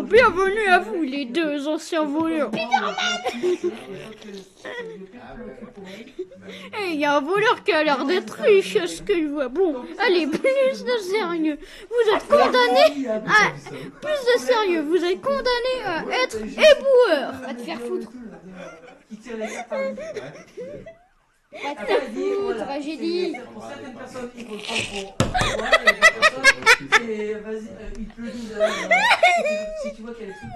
Bon, bienvenue à vous, les deux anciens voleurs. Il y a un voleur qui a l'air d'être riche, à ce que je vois. Bon, allez, plus de sérieux. Vous êtes condamné à... Plus de sérieux, vous êtes condamné à être éboueur. Va te faire foutre. Qui tire les cartes à lui. Va te faire foutre, j'ai dit. Pour certaines personnes, il faut le prendre pour. Ouais, et d'autres personnes, c'est. Vas-y, il te le dit. Si tu vois qu'il y a des trucs.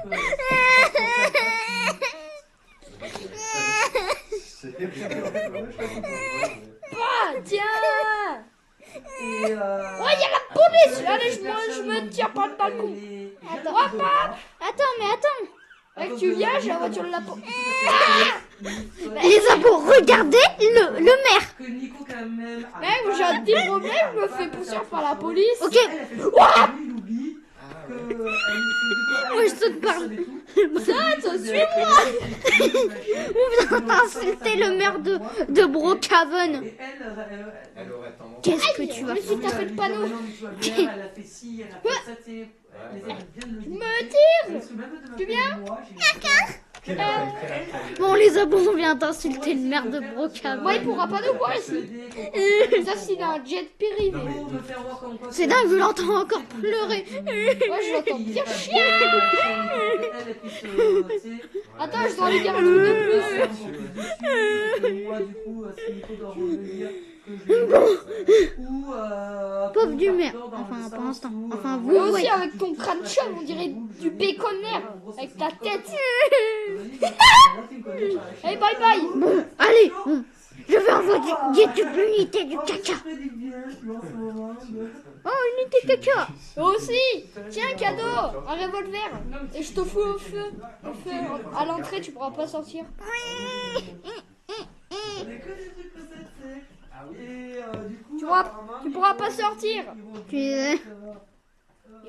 Ah, tiens. Et. Oh, il y a la police. Allez, je me tire par le balcon. Attends, hop, hop. Attends. Là, tu viens, j'ai la voiture de la police. Les abos, regardez le maire. Que Nico, quand même. Mec, j'ai un petit problème, je me fais pousser par la police. Ok. Lui, il oublie que. Moi, je te parle. Suis-moi. Vous avez insulté le maire de Brookhaven. Et elle aurait tendance. Qu'est-ce que tu vas Je me suis tapé le panneau. Elle a fait ci, elle a fait ça, tu sais. Les élèves viennent le Je dire. me tire. Parce que même de Tu viens? moi, j'ai Bon, les abos, on vient d'insulter le maire de Brookhaven. Moi, il pourra pas nous voir ici. Ça, c'est un jet privé. C'est dingue, je l'entends encore pleurer. Moi, je l'entends dire chien. Attends, je dois lui dire un truc de plus. Moi, du coup, si Nico doit revenir, Pauvre du maire. Enfin, pour l'instant. Enfin, vous, Toi aussi, ouais. avec ton crâne chauve, on dirait du baconnaire. Avec ta tête. Allez, bye bye. Bon, allez, bon. Je vais envoyer toute l'unité du caca. Oh, unité caca. Toi aussi. Tiens, un cadeau. Un revolver. Et je te fous au feu. À l'entrée, tu pourras pas sortir. Tu pourras pas sortir. Tu- Et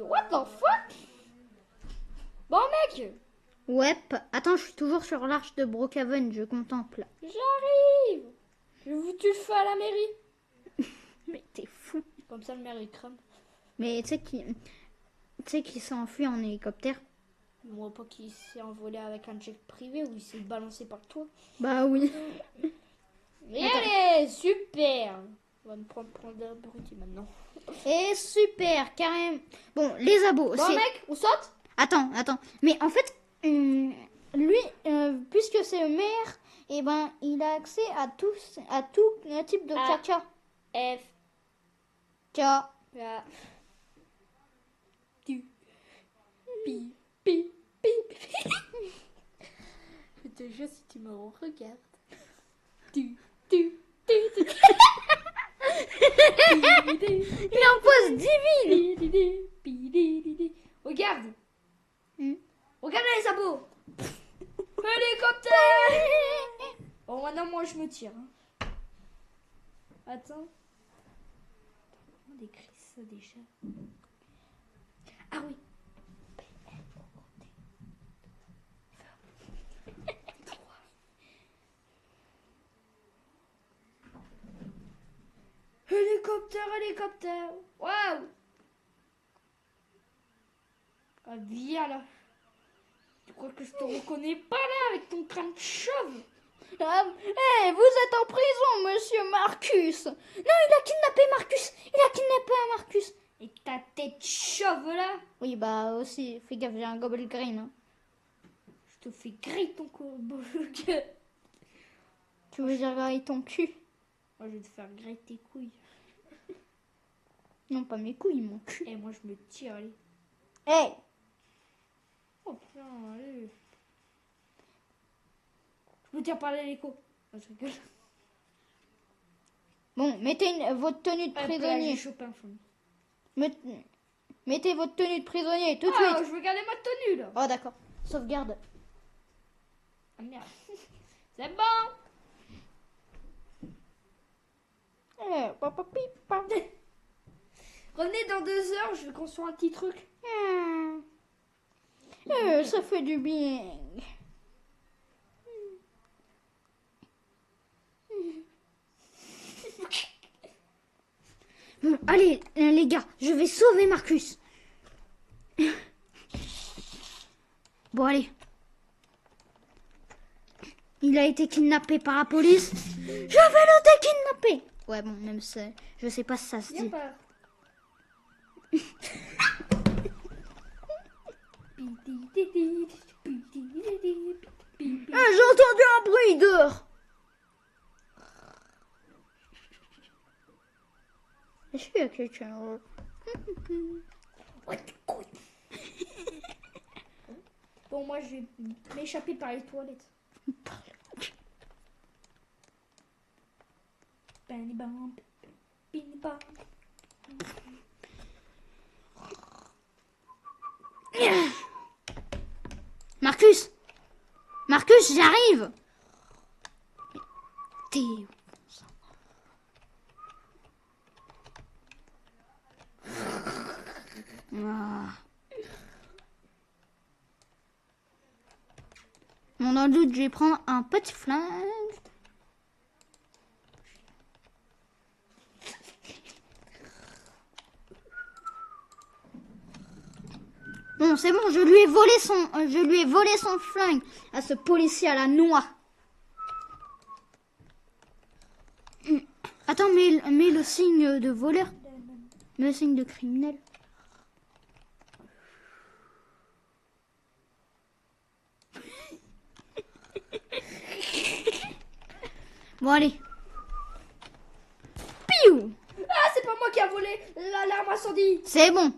what the fuck? Bon, mec. Ouais, attends, je suis toujours sur l'arche de Brookhaven, je contemple. J'arrive. Je vais foutre le feu à la mairie. Mais t'es fou. Comme ça, le maire, il crame. Mais tu sais qu'il s'est enfui en hélicoptère. Moi, pas qu'il s'est envolé avec un jet privé ou il s'est balancé par le toit. Bah oui. Et allez, super. On va me prendre d'abruti maintenant. Et super, carrément. Bon, les abos. Bon, mec, on saute? Attends. Mais en fait, lui, puisque c'est le maire, eh ben, il a accès à tout type de Ah. caca. F. Tiens. A. Tu. Pi. Pi. Pi. Je te jure, si tu me regardes. Tu. Il a un pose divine. Regarde. Hmm. Regarde les sabots. Hélicoptère. Bon, maintenant, moi, je me tire. Hein. Attends. Comment on écrit ça déjà? Ah oui. Hélicoptère. Waouh. Ah, viens là. Tu crois que je te reconnais pas là avec ton crâne chauve? Vous êtes en prison, monsieur Marcus. Non, il a kidnappé Marcus. Marcus. Et ta tête chauve là. Oui, bah aussi, fais gaffe, j'ai un gobel green. Hein. Je te fais griller ton corbeau. Tu veux dire griller ton cul? Moi, je vais te faire griller tes couilles. Non, pas mes couilles, mon cul. Et moi, je me tire, allez. Hey, Oh putain, allez. Je me tire par l'hélico. Oh, je rigole. bon, mettez votre tenue de Hop là, prisonnier. j'ai chopé un fond. Mettez votre tenue de prisonnier tout de Ah, suite. je veux garder ma tenue là. Oh, d'accord. Sauvegarde. Ah merde. C'est bon. Papa pipa. Revenez dans 2 heures, je vais construire un petit truc. Ça fait du bien. Bon, allez, les gars, je vais sauver Marcus. Bon, allez. Il a été kidnappé par la police. Je vais le dékidnapper. Ouais, bon, même si je sais pas si ça se Viens dit. par. Ah, j'ai entendu un bruit dehors. Est-ce qu'il y a quelqu'un? Bon, moi, je vais m'échapper par les toilettes. Bam, bam, bim, bam. Marcus! Marcus, j'arrive! T'es où? Ah. Bon, dans le doute, je vais prendre un petit flingue. Bon, c'est bon, je lui ai volé son flingue à ce policier à la noix. Attends, mets le signe de voleur. Mets le signe de criminel. Bon, allez. Piou! Ah, c'est pas moi qui a volé l'alarme incendie. C'est bon.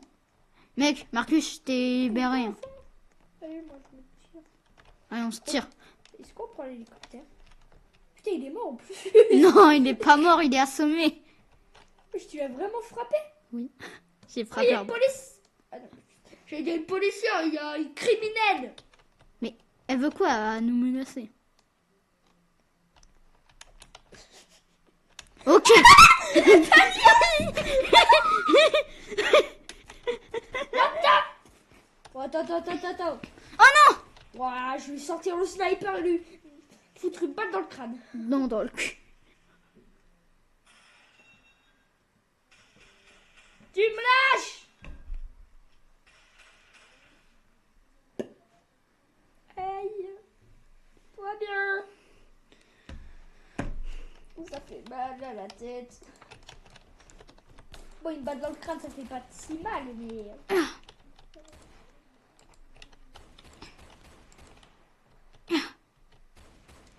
Mec, Marcus, je t'ai libéré. Hein. Allez, moi, je me tire. Allez, on se tire. Est-ce qu'on prend l'hélicoptère? Putain, il est mort en plus. Non, il est pas mort, il est assommé. Tu l'as vraiment frappé? Oui. J'ai Ah, il frappé. y a une police. Ah, non. J'ai dit une policière, il y a une criminelle. Mais elle veut quoi à nous menacer? Ok. Oh, attends. Oh non! Ouah, je vais sortir le sniper et lui foutre une balle dans le crâne. Non, dans le cul. Tu me lâches! Aïe. Toi bien. Ça fait mal à la tête. Bon, une balle dans le crâne, ça fait pas si mal, mais...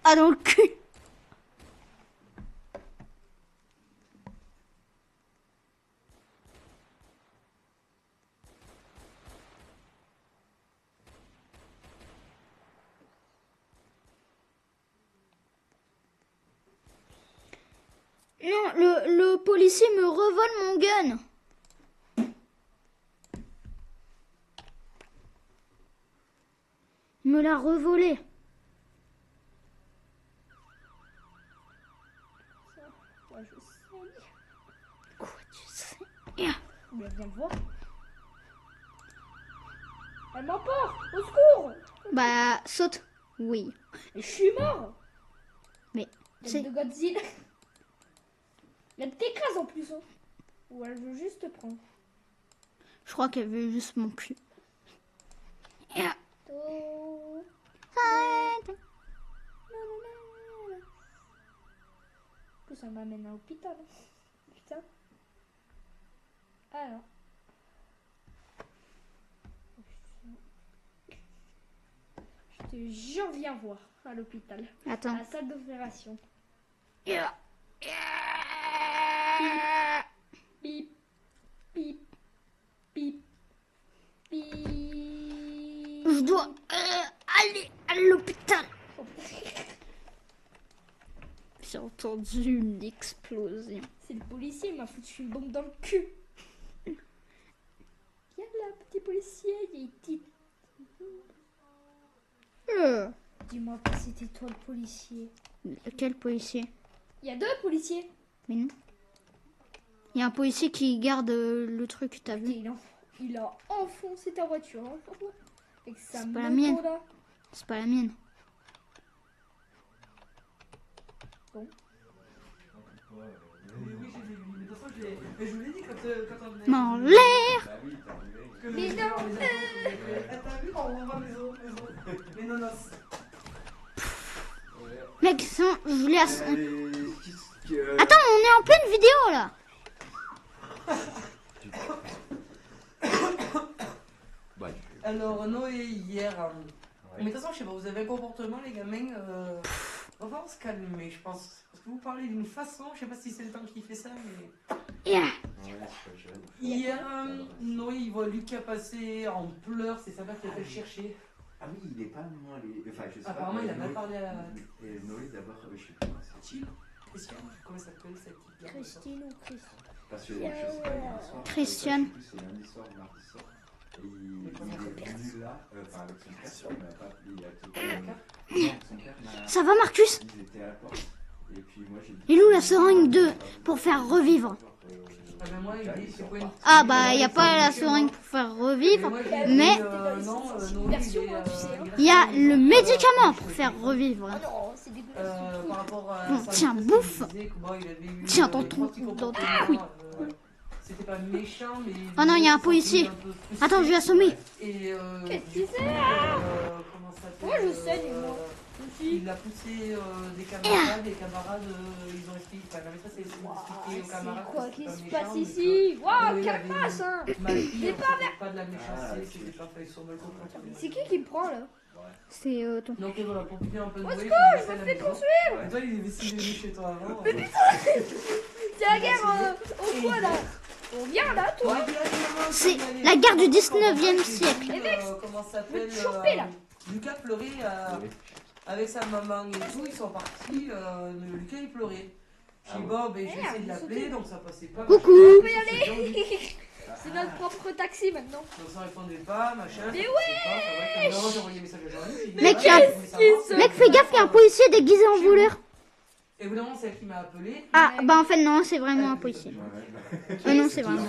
Ah, dans le cul. Non, le policier me revole mon gun. Il me l'a revolé. Ouais, je sais. Quoi, tu sais? Mais viens voir. Elle m'emporte. Au secours. Bah, saute. Oui. Et je suis mort. Mais, Tête c'est... de Godzilla. Elle t'écrase en plus. Hein. Ou elle veut juste te prendre. Je crois qu'elle veut juste mon cul. Yeah. Oh. Que ça m'amène à l'hôpital. Putain. Alors. Je te jure, viens voir à l'hôpital. À Attends. la salle d'opération. Yeah. Bip, bip, bip, bip. Je dois aller à l'hôpital. J'ai entendu une explosion. C'est le policier, il m'a foutu une bombe dans le cul. Viens là, petit policier, il est petit. Dis-moi que c'était toi le policier. Quel policier? Il y a deux policiers. Mais non. Il y a un policier qui garde le truc, t'as vu? Il a enfoncé ta voiture. Hein. Avec sa C'est pas la moto, mienne. là. C'est pas la mienne. Bon. Oui, j'ai vu. Mais de toute façon, je vous l'ai dit quand on venait. M'en l'air. Que le- Mais non, T'as vu quand on va voir les autres passe. Mec, sinon, je voulais... Attends. Attends, on est en pleine vidéo, là. Alors, Noé, hier... Mais de toute façon, je sais pas, vous avez un comportement, les gamins... On va falloir se calmer, je pense. Parce que vous parlez d'une façon, je sais pas si c'est le temps qui fait ça, mais... Yeah. Hier, Noé, il voit Lucas passer en pleurs, c'est sa mère qui a fait le chercher. Ah oui, il est pas loin. Enfin, je sais pas. Apparemment, il a mal parlé à... Et Noé, d'abord, je sais pas. Christine, comment ça s'appelle cette petite dame? Christine ou Chris. Parce que je sais pas, hier soir. Christiane. Je sais plus, c'est lundi soir ou mardi soir. Et il est venu là, enfin avec son père, il m'a pas appelé, il a tout. Non, son père m'a. Ça va, Marcus? Ils étaient à la porte. Et puis moi, j'ai dit. Il est où la seringue 2 pour faire revivre? Ah ben moi, il dit, c'est quoi une... Ah bah, il y a pas la seringue pour faire revivre, mais C'est une version, hein, tu sais. Hein. il y a le médicament pour faire revivre. Ah non, c'est dégueulasse. Par rapport à Bon, sa tiens, maîtresse, bouffe. il disait que, bon, il avait eu, Tiens, dans trois ton- petits dans ton comportements, couille. C'était pas méchant, mais... Oh non, il y a un se policier. sentait un peu frustré. Attends, je vais assommer. Et Qu'est-ce que c'est comment ça s'appelle Moi, je saigne, moi. Il a poussé des camarades, ils ont expliqué, enfin la maîtresse a expliqué aux camarades. C'est quoi que qui c'était se pas passe méchant, ici? mais Waouh, que, quelle passe, hein! ma fille, C'est pas c'était pas de la méchanceté, c'était pas fait sur le contre. C'est qui me prend là? C'est ton... Donc voilà, pour finir un peu de Let's bruit, go, je je me me fais poursuivre! Toi, il est venu chez toi avant. C'est la guerre au quoi là? On vient là, toi? C'est la guerre du 19e siècle. Comment ça s'appelle? Me choper, là. Lucas pleurait avec sa maman et tout, ils sont partis, Lucas il pleurait. Je dis bon, ben j'ai essayé de l'appeler, donc ça passait pas. Coucou. On peut y aller! C'est notre propre taxi maintenant. Donc ça répondait pas, machin. Mais ouais! Non, j'ai envoyé un message à Jean-Luc. Mec, Mec, fais gaffe, il y a un policier déguisé en voleur. Et au bout d'un moment, c'est elle qui m'a appelé. Ah, bah en fait, non, c'est vraiment un policier. Non, c'est vraiment...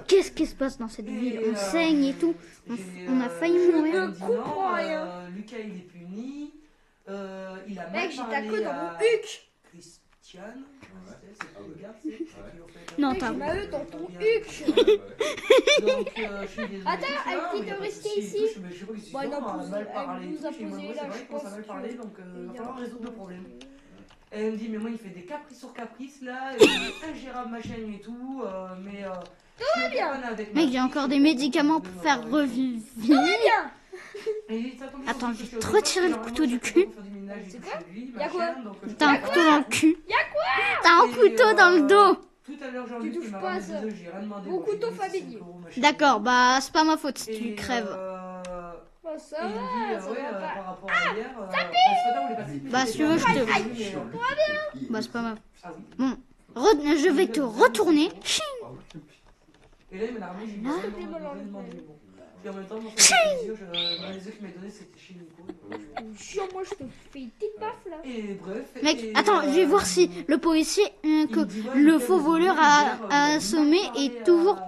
Qu'est-ce qui se passe dans cette ville? On saigne et tout. On a failli mourir. Je comprends rien. Lucas, il est puni. Il a mal Mec, j'ai ta parlé queue dans à mon huc! Christiane. C'est le gars, tu sais, qui ont fait- Non, Mec, t'as... j'ai ma œuf dans ton huc! Donc, je suis désolé. Attends, tout ça, elle dit mais de pas rester souci et ici. tout, je sais pas si Bon, elle on a nous mal a parlé et tout, posé, chez moi, là, c'est je vrai qu'on pense s'est mal que- parlé, donc il il y va a- falloir résoudre le problème. Elle me dit, mais moi, il fait des caprices sur caprices là, il est ingérable ma chaîne et tout, mais. Tout va bien! Mec, il y a encore des médicaments pour faire revivre. Attends, je vais te retirer le couteau du cul. C'est quoi? Y'a quoi? T'as un couteau dans le cul. T'as un couteau dans le dos. Tout à l'heure, Tu touches pas à ça. Mon couteau familier. D'accord, bah c'est pas ma faute si tu crèves. Oh, ça Et il me dit, va, ça ouais, va pas. par rapport à hier, ce matin, vous voulez passer Bah, si tu veux, je te- Bah c'est pas ma faute. Bon, je vais te retourner. Ching. Et là, il m'a ramené, j'ai dit, Ah. demandé. Bon. Puis en même temps, moi, ça m'a fait plaisir, les œufs qu'il m'a donné, c'était chez Nico. Chiant, moi je te fais une petite baffe là. Et bref. Mec, et, attends, je vais voir si le policier que le faux voleur a assommé est toujours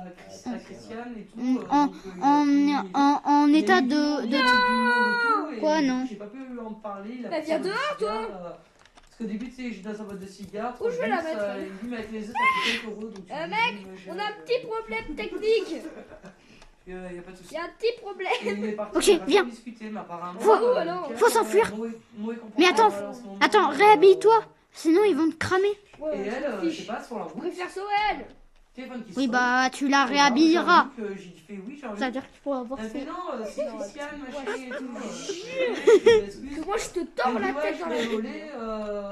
en état de... Quoi, non? J'ai pas pu en parler. Bah, viens dehors, toi. Parce qu'au début, tu sais, j'étais dans sa boîte de cigares. Où je vais la mettre, Il dit, mais avec les œufs, ça fait quelques euros. Donc Mec, on a un petit problème technique. Y a pas de soucis. Y a un petit problème. Et il est parti, Ok, on a pas viens. discuté, mais apparemment, Faut s'enfuir. Noé comprend Mais pas attends, en ce moment, attends, réhabille-toi. Sinon, ils vont te cramer. Et elle, je sais pas, sur la Je route, préfère Soel. téléphone qui Oui, sonne. bah, tu la réhabilleras. J'ai fait oui, j'ai envie. Ça veut dire qu'il faut avoir Elle fait... fait non, c'est Christiane, ma chérie et tout. Parce que moi je te tords la tête dans la gueule. désolé,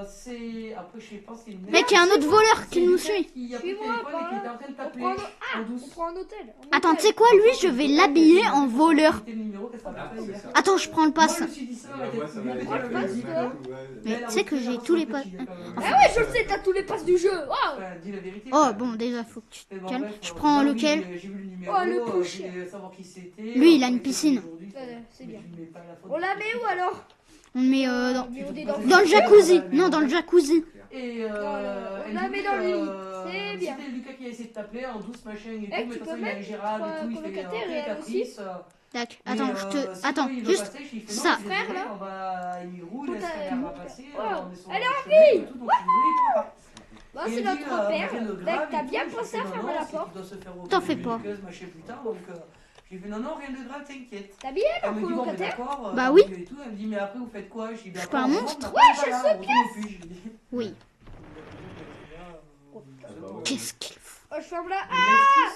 c'est. Après, je sais pas, c'est une. Mec, il y a un autre voleur qui nous suit. Qui a pris le Suis-moi, téléphone et qui par était là. en train de On t'appeler prend, en on douce. prend un hôtel. Attends, tu sais quoi, lui, je vais l'habiller en voleur. C'était le numéro qu'elle s'appelait pas hier. Attends, je prends le pass. Moi, je me suis dit ça, Ouais, moi, ça va aller. elle avait dit que- Mais tu sais que j'ai tous les passes. Ah ouais, je le sais, t'as tous les passes du jeu. Oh, Ouais, dis la vérité. Oh, bon, déjà, faut que tu Et te bon, calmes. bref, Je prends oui, lequel? j'ai vu le numéro, Oh, le couche. je voulais savoir qui c'était. Lui, il a une piscine. c'est bien. Mais pas la faute. On la met où alors? On le met Mais on est dans dans le jacuzzi. Non, dans le jacuzzi. Et on la met dans le lit. C'est bien. C'était Lucas qui a essayé de t'appeler en douce machin et tout, Eh, mais tu de toute peux façon il est mettre ingérable et tout, il fait colocataire plein et de elle aussi. caprices. Tac, Mais, attends, je si te... Attends, lui, il veut juste... passer, je lui fais, non, ça. je suis désolé, Frère, là. on va... Il roule, Tout est-ce à- qu'elle va passer Oh, on est sur elle est le en chemin et vie. tout, donc je suis désolé, il prend pas. Bon, Et c'est il notre dit, père. rien de Mec, grave t'as et bien tout, pensé je à fais, fermer non, la c'est qu'il porte. doit se faire T'en fais pas. machin plus tard, donc J'ai fait non, rien de grave, t'inquiète. T'as bien Elle le me dit bon, mais colocataire? d'accord. Bah oui. Et tout. Elle me dit mais après vous faites quoi? Je dis Je suis pas un monstre. Oui. Qu'est-ce qu'il faut? Oh, je ferme là.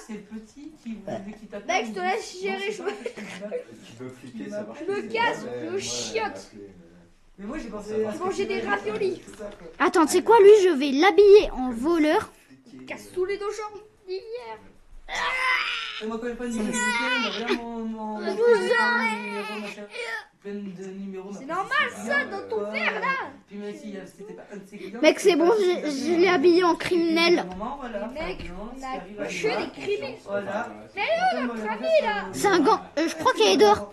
C'est petit qui t'appelle. Mec, je te laisse gérer, je Tu peux fliquer, ça marche. Je me casse, je chiotte. Mais moi j'ai pensé à manger des raviolis. Attends, tu sais quoi, lui, je vais l'habiller en voleur. Casse tous les deux jambes d'hier. Et moi quand je prends une numéro, il a vraiment mon plein de numéros. C'est normal ça dans ton verre là. Puis même si c'était pas un de ses clients. Mec, c'est bon, je l'ai habillé en criminel. Mec, on a que des criminels. Voilà. Notre ami là. C'est un gant. Je crois qu'elle est dehors.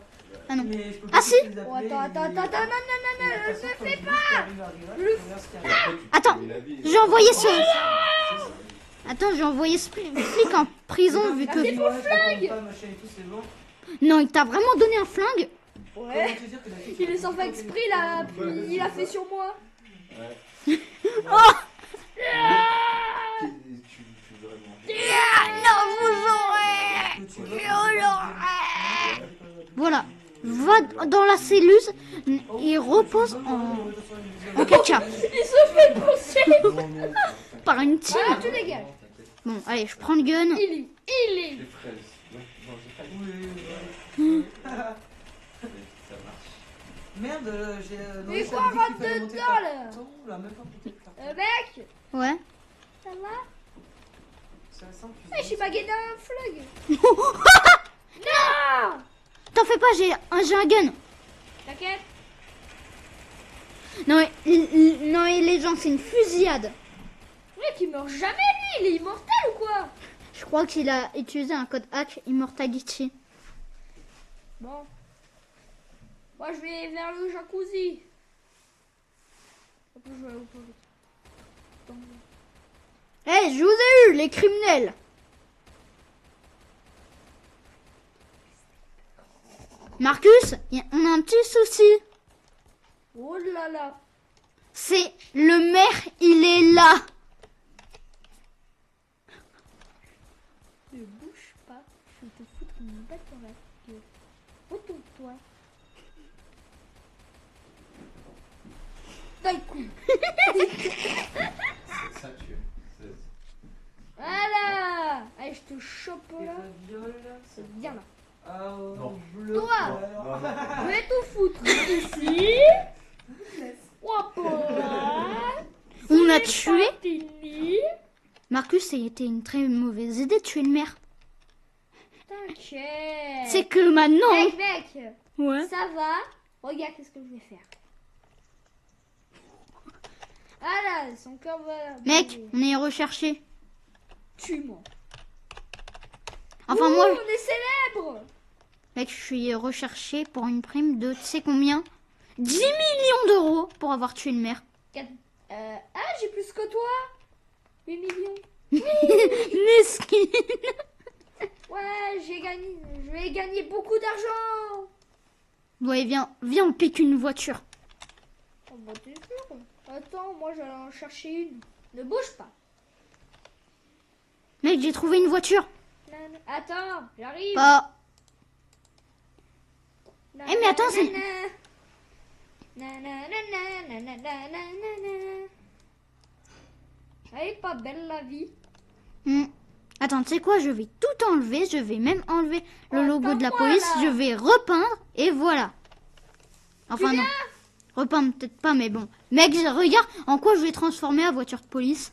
Ah non. Ah si. Oh, attends, non, ne fais pas. Attends, j'ai envoyé ce... Attends, j'ai envoyé ce flic en prison vu que... Non, il t'a vraiment donné un flingue? Ouais. Il est sans faire exprès là, puis il a fait sur moi. Oh Non, non, vous aurez. Voilà. Va dans la cellule et repose en caca. Il se fait pousser. Par une team. Voilà, tu dégages. Bon, allez, je prends le gun. Il est. Les fraises. Non, j'ai pas Merde, j'ai. Mais quoi, rentre dedans là. Là, même pas peut-être. Mec, Ouais. ça va? Ça sent que Eh, je suis pas gagné un flingue. Non. T'en fais pas, j'ai un gun. T'inquiète. Non, mais les gens, c'est une fusillade. Mec, il meurt jamais lui, il est immortel ou quoi? Je crois qu'il a utilisé un code hack Immortality. Bon. Moi, je vais vers le jacuzzi. Après, je vais aller au toilette. Eh, je vous ai eu, les criminels. Marcus, on a un petit souci. Oh là là. C'est le maire, il est là. Ne bouge pas, je vais te foutre une batte dans la gueule. Retourne-toi. D'un coup. ça tue. Voilà. Allez, je te chope là. C'est bien là. Non. Bleu. Toi. Non, Je vais tout foutre ici. Hop là. On a tué. Fini. Marcus, c'était une très mauvaise idée de tuer le maire. T'inquiète. C'est que maintenant... Mec. Ouais. Ça va. Regarde qu'est-ce que je vais faire. Voilà, son corps va... Mec, on est recherché. Tue-moi. Enfin, Ouh, moi, on est célèbre. mec, je suis recherché pour une prime de, tu sais combien? 10 millions d'euros pour avoir tué le maire. Ah, j'ai plus que toi. 8 millions. Mesquine. Ouais, je vais gagner beaucoup d'argent. Ouais, viens, on pique une voiture. Oh, bah, t'es sûr? Attends, moi j'allais en chercher une. Ne bouge pas. Mec, j'ai trouvé une voiture. Attends, j'arrive. Pas. Eh, mais attends, c'est... Elle est pas belle la vie. Attends, tu sais quoi? Je vais tout enlever. Je vais même enlever le logo de la attends-moi, police. là. Je vais repeindre et voilà. Enfin non. Repeindre peut-être pas, mais bon. Mec, regarde en quoi je vais transformer la voiture de police.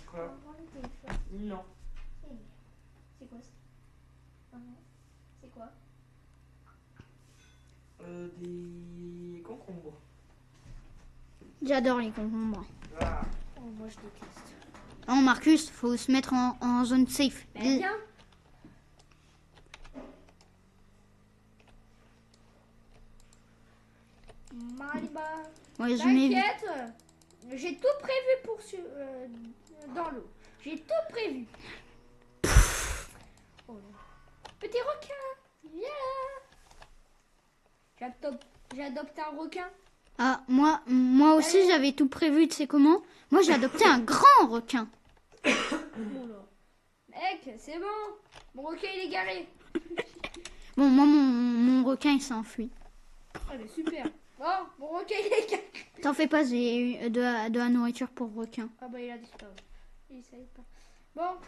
Quoi? Non. C'est quoi ça? C'est quoi? Des concombres. J'adore les concombres. Ah. Oh, moi je déteste. Oh, Marcus, faut se mettre en zone safe. Ben viens. Maliba. Ouais, je mets... T'inquiète, j'ai tout prévu pour dans l'eau. J'ai tout prévu. Oh là. Petit requin, viens là. J'adopte un requin. Ah, moi aussi, j'avais tout prévu, tu sais comment? Moi, j'ai adopté un grand requin. Oula. Mec, c'est bon. Mon requin, il est garé. Bon, moi, mon requin, il s'est enfui. Ah, mais super. Bon, mon requin, il est garé. T'en fais pas, j'ai eu de la nourriture pour requin. Ah bah, il a disparu. Il savait pas. Bon,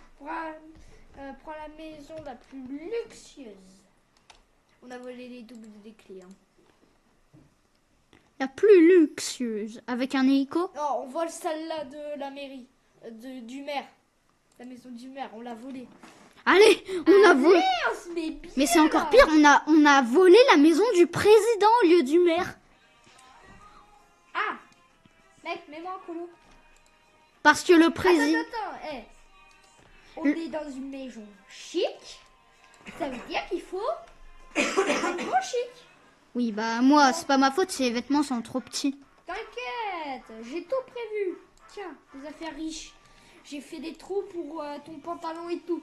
prends la maison la plus luxueuse. On a volé les doubles des clés. Hein. La plus luxueuse, avec un hélico. Non, on vole celle-là de la mairie, du maire. La maison du maire, on l'a volée. Allez, on a volé. On se met bien. Mais c'est encore pire, on a volé la maison du président au lieu du maire. Ah, mec, mets-moi en colo. Parce que le président... Attends, hey. On est dans une maison chic. Ça veut dire qu'il faut un grand chic. Oui, bah moi, c'est pas ma faute, ces vêtements sont trop petits. T'inquiète, j'ai tout prévu. Tiens, des affaires riches. J'ai fait des trous pour ton pantalon et tout.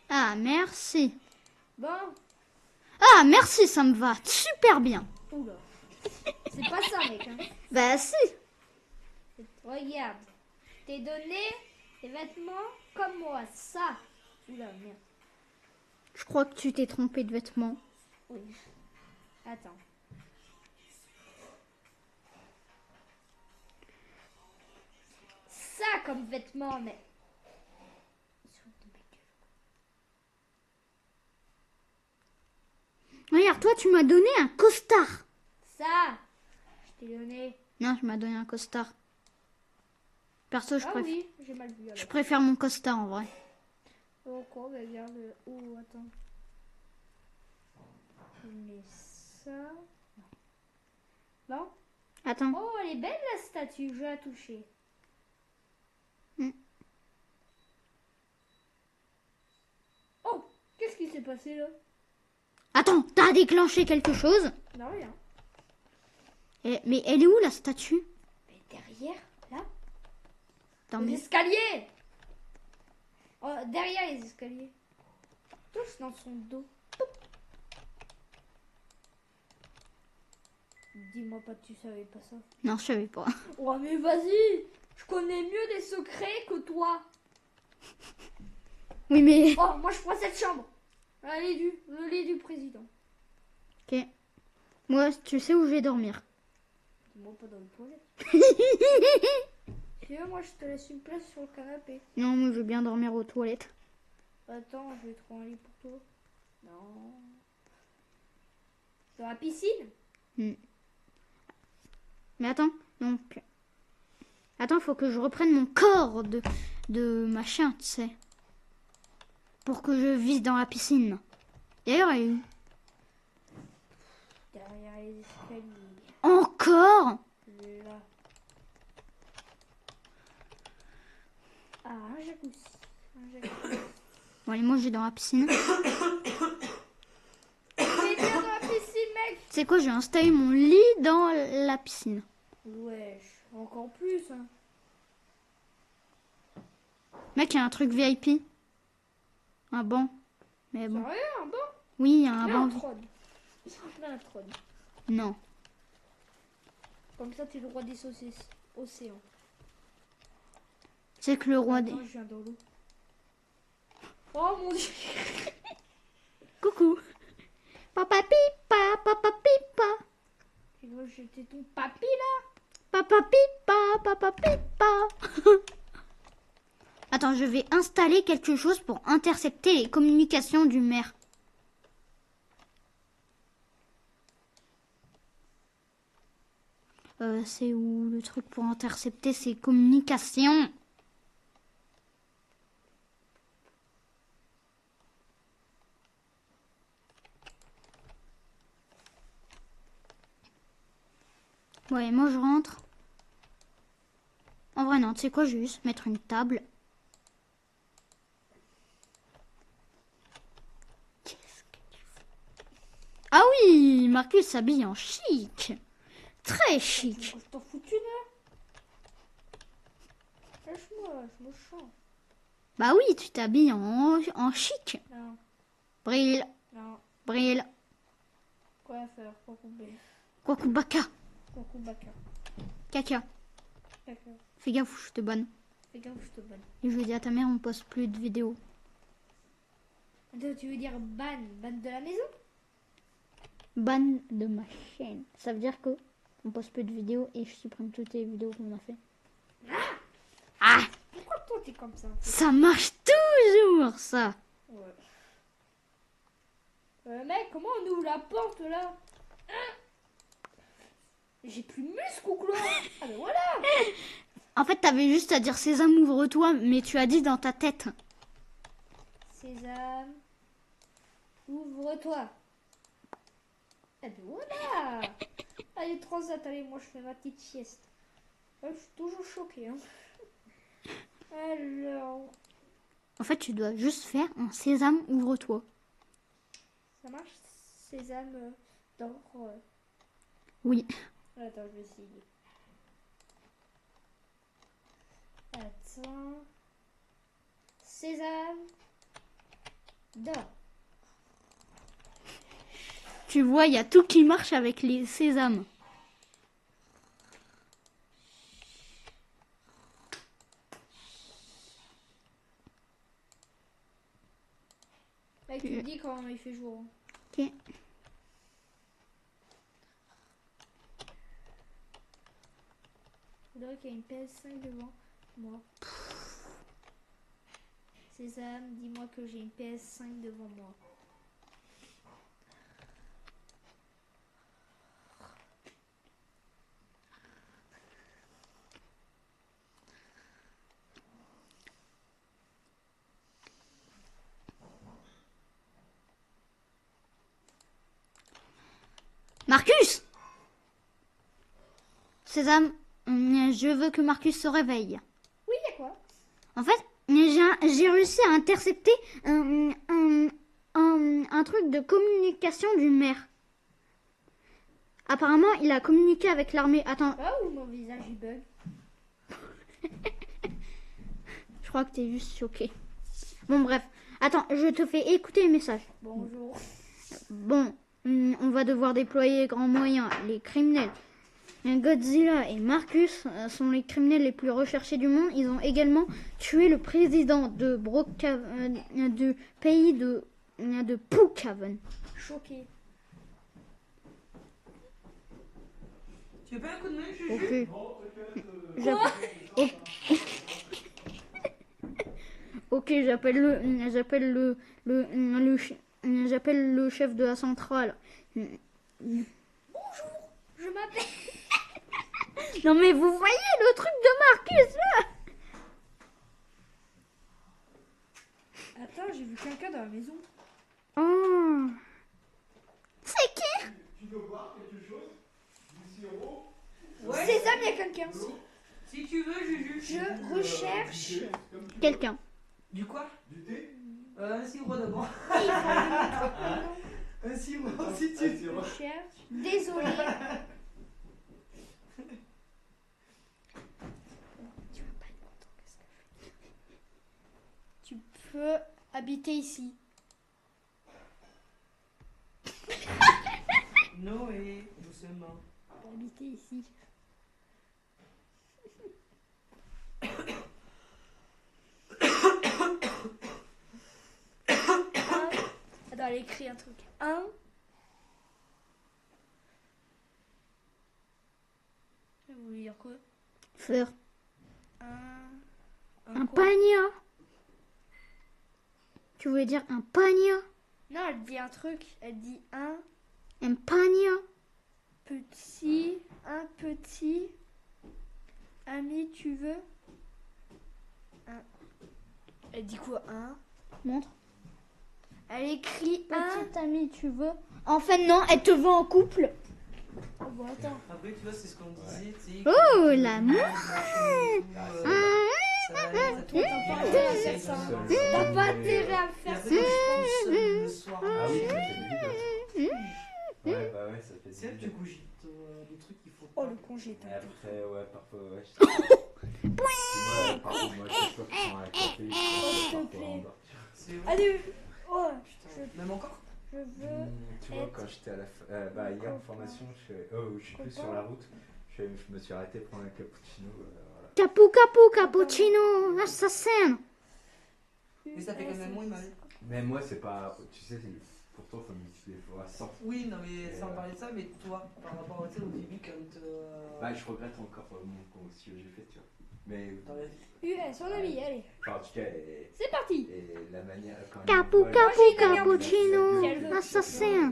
Ah, merci. Bon, Ah, merci, ça me va super bien. oula. C'est pas ça, mec. Hein. Bah si. Regarde, t'es donné des vêtements comme moi, ça. Oula, merde. Je crois que tu t'es trompé de vêtements. Oui. Attends. Ça comme vêtements, mais... Regarde, toi, tu m'as donné un costard. Ça, je t'ai donné. Non, tu m'as donné un costard. Perso, Ah oui, j'ai mal vu alors. je préfère mon costard en vrai. Oh quoi, regarde. Oh, attends. Mais ça... Non. Attends. Oh, elle est belle la statue, je vais la toucher. Hmm. Oh, qu'est-ce qui s'est passé là? Attends, t'as déclenché quelque chose? Non, rien. Mais elle est où la statue? Mais derrière, là, Dans les mes- escaliers. Oh, derrière les escaliers. Touche dans son dos. Dis-moi pas que tu savais pas ça. Non, je savais pas. Oh mais vas-y, je connais mieux des secrets que toi. Oui, mais... Oh, moi je prends cette chambre. Le lit du président. Ok. Moi, tu sais où je vais dormir. Dis-moi pas dans le toilette. Si tu veux, moi je te laisse une place sur le canapé. Non, moi, je vais bien dormir aux toilettes. Attends, je vais trouver un lit pour toi. Non. Dans la piscine? Mais attends, donc... Attends, faut que je reprenne mon corps de machin, tu sais. Pour que je vise dans la piscine. D'ailleurs, elle est où? Derrière les escaliers. Encore? Là. Ah, un jacuzzi. Un jacuzzi. Bon, allez, moi, je vais dans la piscine. Mais viens dans la piscine, mec! Tu sais quoi, je vais installer mon lit dans la piscine. Wesh, encore plus, hein. Mec, il y a un truc VIP. Un banc. Mais bon. Sérieux, un banc? Oui, il y a un Mets un banc. trône. Mets un trône. Non. Comme ça, t'es le roi des océans. C'est que le roi des... Attends, je viens dans l'eau. Oh mon dieu! Coucou. Papa pipa, papa pipa. Tu veux jeter ton papy là? Papa pipa, papa pipa. Attends, je vais installer quelque chose pour intercepter les communications du maire. C'est où le truc pour intercepter ces communications? Ouais, moi je rentre. En vrai non, tu sais quoi, je vais juste mettre une table. Ah oui, Marcus s'habille en chic. Très chic. Je t'en foutu là? Lâche-moi, je me chante. Bah oui, tu t'habilles en chic. Non, Brille, non. brille. Quoi faire? Quoi couper? Kwakubaka. Quoi couper? caca. D'accord. Fais gaffe ou je te banne. Fais gaffe, je te banne. Et je vais dire à ta mère, on poste plus de vidéos. Attends, tu veux dire ban? Ban de la maison? Ban de ma chaîne. Ça veut dire que on poste plus de vidéos et je supprime toutes les vidéos qu'on a fait. Ah, Pourquoi toi t'es comme ça? ça marche toujours, ça. Ouais. Mec, comment on ouvre la porte là? Hein? J'ai plus de muscles ou quoi? Ah ben voilà! En fait, t'avais juste à dire Sésame, ouvre-toi, mais tu as dit dans ta tête. Sésame, ouvre-toi. Eh ben voilà! Allez, transat, allez, moi je fais ma petite sieste. Je suis toujours choquée. Hein. Alors, En fait, tu dois juste faire un Sésame, ouvre-toi. ça marche? Sésame, dors. Oui. Attends, je vais essayer. Attends. Sésame, dors. Tu vois, il y a tout qui marche avec les sésames. Mec, tu me dis quand il fait jour. Ok. Faudrait qu'il y ait une PS5 devant moi. Sésame, dis-moi que j'ai une PS5 devant moi. Marcus! Sésame, je veux que Marcus se réveille. Oui, y a quoi? En fait, j'ai réussi à intercepter un truc de communication du maire. Apparemment, il a communiqué avec l'armée. Attends, Ah, ou mon visage il bug. je crois que t'es juste choqué. Bon, bref. Attends, je te fais écouter le message. Bonjour. Bon, on va devoir déployer grands moyens. Les criminels. Godzilla et Marcus sont les criminels les plus recherchés du monde. Ils ont également tué le président de du pays de Brookhaven. Choqué. Tu veux pas un coup de main, Juju? Ok. Ok, j'appelle le chef de la centrale. Bonjour, je m'appelle. Non mais vous voyez le truc de Marcus là? Attends, j'ai vu quelqu'un dans la maison. Oh. C'est qui? Tu veux voir quelque chose? Du sirop? Ouais. Sésame, y a quelqu'un. Si tu veux, Juju. Je recherche. Quelqu'un. Du quoi? Du thé? Un sirop d'abord. Un sirop, si tu veux. Je recherche. Désolé. Tu peux habiter ici. Noé, doucement. Tu peux habiter ici. Attends, elle écrit un truc. Vous voulez dire quoi? Fleur. Un quoi? pania. Tu voulais dire un pania? Non, elle dit un truc. Elle dit un pania. petit ami, tu veux? Elle dit quoi? Montre. Elle écrit Petit ami, tu veux? En fait, non, elle te veut en couple. Oh, bon, attends. Après, tu vois, c'est ce qu'on disait, tu sais. Oh, l'amour. T'as pas intérêt à faire ça, je pense. Le soir. Ah oui, ça fait des vides. Ouais, bah ouais, ça fait C'est vrai des que tu vides. cogites des trucs qu'il faut Oh, pas. le congé, Et t'as après, ouais, parfois, ouais, je sais pas. Parfois, moi, je suis sûr qu'ils sont à la café, je s'il te parfois plaît. en bas. C'est vrai. Allez, oh, Putain, même encore? je veux. Tu vois, quand j'étais à la. Bah, hier en formation, je suis plus sur la route. Je je me suis arrêté prendre un cappuccino. Voilà. Cappuccino, assassin. Mais ça fait quand même moins mal. Mais moi, c'est pas. Tu sais, pour toi, il faut multiplier fois 100. Oui, non, mais sans parler de ça, mais toi, par rapport au début, quand. Bah, je regrette encore ce que j'ai fait, tu vois. Mais. Dans la vie. US, mon ami, allez. Enfin, en tout cas, C'est parti. et la manière. Quand Cappuccino, assassin.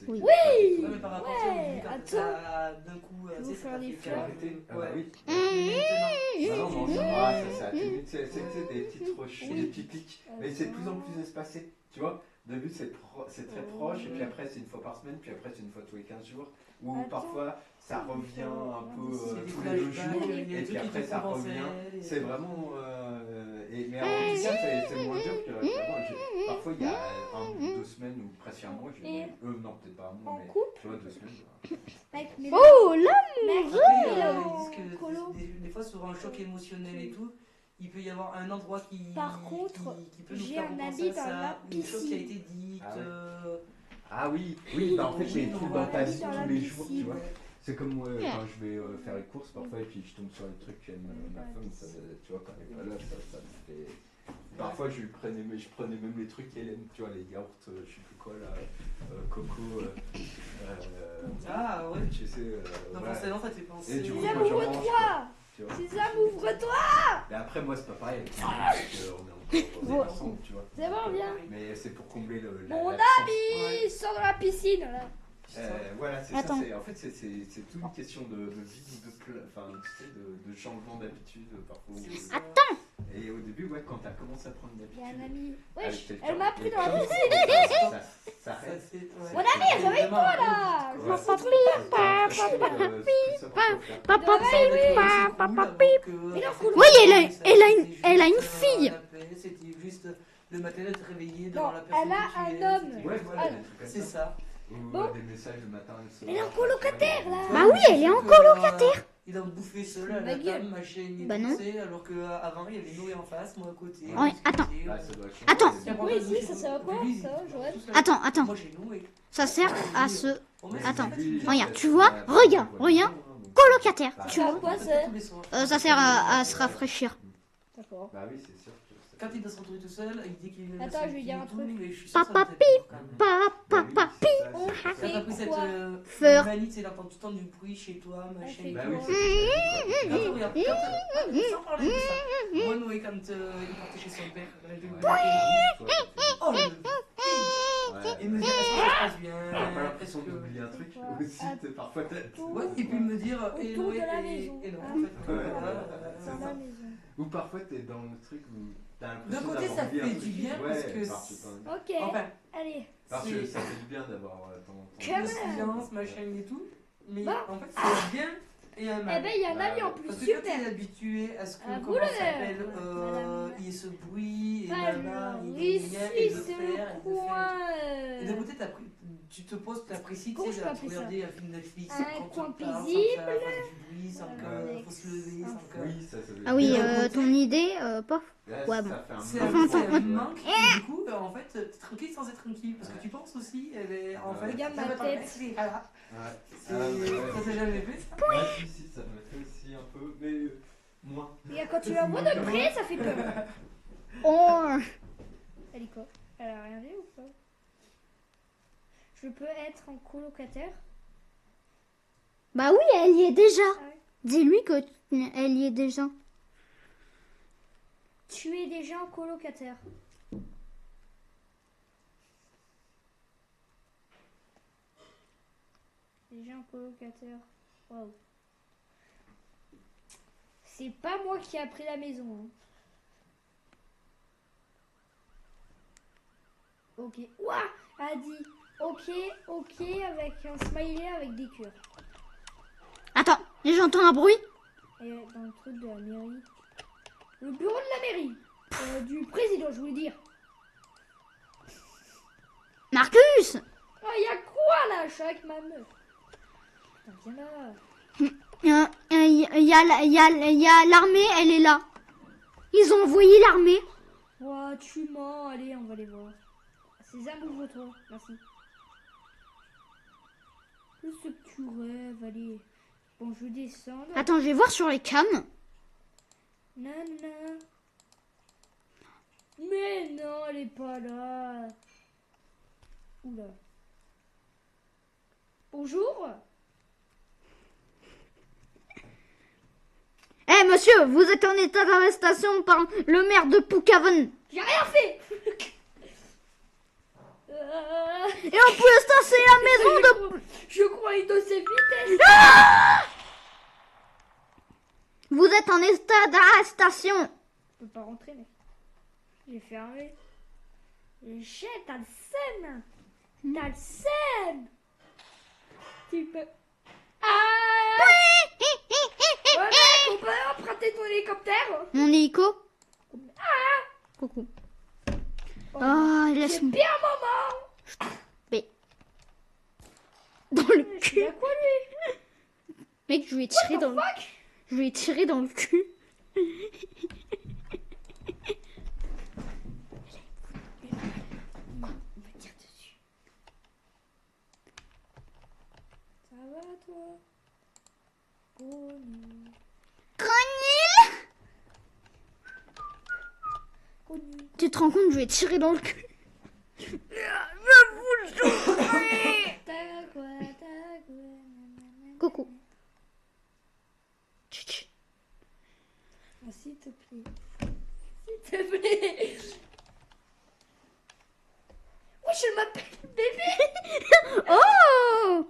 Oui. Ouais, mais par rapport au Ouais, début, quand attends. t'as d'un coup. Vous tu sais, faire ça des fait fleurs. arrêter. Ah bah oui. Mais Non, maintenant. non, ça va, ça atténue. C'est des petites roches, des petits pics. Mais c'est de plus en plus espacé. Tu vois, au début, c'est très proche, et puis après, c'est une fois par semaine, puis après, c'est une fois tous les 15 jours. Ou Attends. parfois, ça revient un peu C'est des tous les 2 flashbacks, jours, il y a des et puis trucs qui après, te ça font revient. penser, C'est vraiment. Mais en tout cas, c'est moins dur que avant. Parfois, il y a 1 ou 2 semaines, ou presque un mois, Et non, peut-être pas un mois, En mais couple tu vois, 2 semaines. avec mes Oh là. mec, Après, il est ils en disent que colo. des fois, sur un choc émotionnel et tout, il peut y avoir un endroit qui. Par contre, qui peut nous j'ai faire un repenser ami à dans ça, la une chose qui a piscine. été dite. Ah ouais. Ah oui, bah en fait, c'est des trucs dans ta vie tous les jours, tu vois. C'est comme moi, quand je vais faire les courses parfois et puis je tombe sur les trucs qu'aime ma femme, ça, tu vois, quand elle est pas là, ça me fait. Parfois je prenais même les trucs qu'elle aime, tu vois, les yaourts, je sais plus quoi là, coco, Ah ouais. tu sais. Donc voilà. forcément, ça te fait penser. Et du coup, Sésame, moi, j'en mange, ouvre-toi. tu vois. Sésame, ouvre-toi. Mais après, moi, c'est pas pareil, parce qu'on est encore ensemble, tu vois. C'est bon, viens. Mais c'est pour combler Mon l'absence. ami, sors de la piscine là. Voilà, c'est Attends. ça. En fait, c'est toute une question de vie, enfin, tu sais, de changement d'habitude parfois. Attends. Et au début, ouais, quand t'as commencé à prendre une Il y a un habitude. ami. avec Wesh, quelqu'un, elle m'a pris et dans la comme piscine. ça reste. Mon ami, réveille-toi là. Je m'en fous de Papa, Mais non, cool. Oui, elle a une fille. C'était juste le matin de te réveiller Non, devant la personne. elle a que tu un aimes, homme. c'était- Ouais, voilà, des trucs comme C'est ça. ça. Ou Bon. des messages le matin et le soir. Elle est en colocataire, là. Bah oui, elle est en colocataire. Il a bouffé seul à Ma la gueule. table, machin, il Bah non. poussé, alors qu'avant il y avait Noé en face, moi à côté. Ouais, attends. Ah, ça doit changer. Attends. C'est bon. Oui, si, ça sert à quoi, ça, Joël? Attends. Moi j'ai Noé. Ça sert à se. Oh, mais Attends. c'est pas- Regarde, tu vois, regarde, colocataire. Bah, Tu Ça vois. sert à quoi, ça? Tous les soirs. Ça sert à se rafraîchir. D'accord. Bah oui, c'est sûr que. Quand il doit se retrouver tout seul, il dit qu'il aime Attends, sa je vais fille dire et un tout, truc. mais je suis sûre que ça Papa va peut-être quand même. Papa, On Quand t'as fait pris cette quoi? Fleur. manie, tu sais, d'entendre tout le temps du bruit chez toi, machin. fait Bah et oui, tout. c'est Quand on regarde, sans parler de ça, moi Noé quand il partait chez son père, oh le et me dire est-ce que ça se passe bien, T'as pas est-ce l'impression que... d'oublier un truc Pourquoi aussi, parfois t'as. Ouais, et puis me dire et Autour Noé de la et maison. non Ah. en fait Ouais, voilà, c'est Dans ça. la maison. Ou parfois t'es dans le truc où t'as D'un l'impression côté, d'avoir ça oublié un fait truc. du bien, Ouais, parce que parce que Ok, enfin allez. parce que c'est ça fait du bien d'avoir ton. Quand le même. silence, machin et tout, mais Bah. en fait c'est bien et un Eh mal. ben, il y a un ami en plus, Parce que quand super. t'es habitué à ce que, Ah, comment ça boulot. s'appelle, Madame. il y ait ce bruit, et Alors, nana, ici, et de c'est faire, et de le faire. coin. Et d'un côté, tu te poses, tu apprécies, tu Comment sais, je de peux appeler ça? regarder un film Netflix, Un quand coin tu parles, paisible. sans que ça fasse du bruit, sans Avec qu'il faut se lever, sans que... Oui, ça veut Ah oui, Mais d'un côté- ton idée, pof. Là, Ouais, ça bon. fait un C'est manque, un, Enfin, c'est un tu vois. manque, et du coup, en fait, t'es tranquille sans être tranquille, parce que tu penses aussi, elle est, en fait, Regarde ça ma va être tête. un- voilà. Ouais. C'est- Ah, ouais, ouais. Ça s'est jamais fait, ça? Ouais, si, ça me fait aussi un peu, mais moins. Regarde, quand tu la vois de près, ça fait peur. Oh. Elle est quoi? Elle a rien dit ou pas? Je peux être en colocataire? Bah oui, elle y est déjà. Ah ouais. Dis-lui que elle y est déjà. Tu es déjà en colocataire. Déjà en colocataire. Waouh. C'est pas moi qui ai pris la maison. Hein. Ok. Ouah, a dit ok avec un smiley avec des cœurs. Attends, j'entends un bruit. Et dans le truc de la mairie. Le bureau de la mairie. Du président, je voulais dire. Marcus. Oh, y a quoi là? Je suis avec ma meuf. Putain, viens là. Il y a l'armée, elle est là. Ils ont envoyé l'armée. Ouah, tu mens. Allez, on va les voir. Sésame, ouvre-toi. Merci. Je sais que tu rêves, allez. Bon, je descends. Attends, je vais voir sur les cams. Nana. Mais non, elle est pas là. Oula. Bonjour. Eh monsieur, vous êtes en état d'arrestation par le maire de Poukaven. J'ai rien fait. Et on peut stasser la maison de... Je crois une de ses vitesses. Vous êtes en état d'arrestation. Je peux pas rentrer, mec. J'ai fermé. J'ai, t'as le seum. T'as le seum. Tu peux... Ah ouais, mec, on peut emprunter ton hélicoptère. Mon hélico. Ah Coucou. Oh, Ah, c'est laisse-moi. bien maman. Mais... Dans le C'est cul. à quoi lui? Mec, je lui ai tiré dans le... Fuck. Je lui ai tiré dans le cul. On va tirer dessus. Ça va toi? Connu. Connu. Tu te rends compte, je lui ai tiré dans le cul. T'as quoi, nanana. Coucou. Tchut, tchut. Oh, s'il te plaît. S'il te plaît. Oui, je m'appelle bébé. Oh!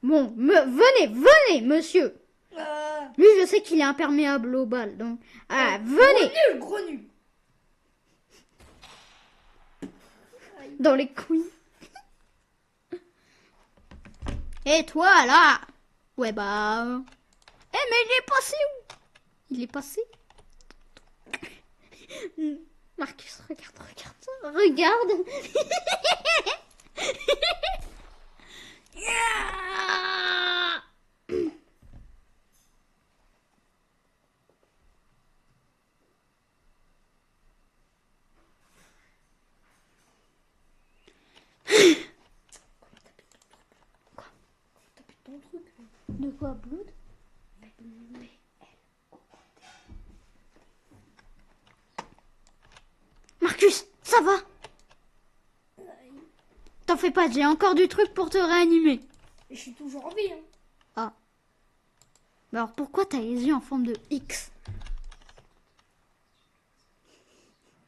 Bon, venez, monsieur. Lui, je sais qu'il est imperméable aux balles, donc... Ah, venez. Gros nul. Dans les couilles. Et toi, là? Ouais, bah... Eh, mais il est passé où? Il est passé? Marcus, regarde. Ton truc. De quoi, Blood? Marcus, ça va? T'en fais pas, j'ai encore du truc pour te réanimer. Je suis toujours en vie. Hein. Ah. Mais alors pourquoi t'as les yeux en forme de X?